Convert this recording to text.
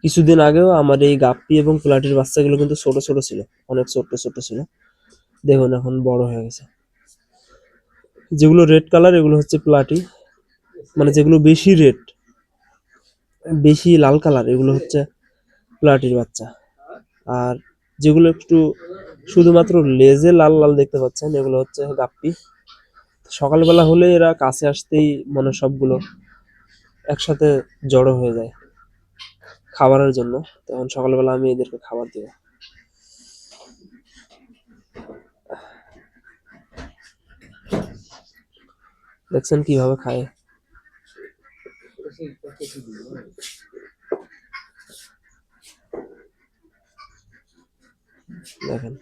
কিছুদিন আগেও আমার এই গাপ্পি এবং প্লাটির বাচ্চাগুলো কিন্তু ছোট ছোট ছিল, অনেক ছোট ছোট ছিল। দেখুন এখন বড় হয়ে গেছে। যেগুলো রেড কালার এগুলো হচ্ছে প্লাটি, মানে যেগুলো বেশি রেড, বেশি লাল কালার এগুলো হচ্ছে প্লাটির বাচ্চা। আর যেগুলো একটু শুধুমাত্র লেজে লাল লাল দেখতে পাচ্ছেন এগুলো হচ্ছে গাপ্পি। সকালবেলা হলে এরা কাছে আসতেই মানে সবগুলো একসাথে জড়ো হয়ে যায় খাবারের জন্য। তখন সকালবেলা আমি এদেরকে খাবার দিব। দেখছেন কিভাবে খায়, দেখেন।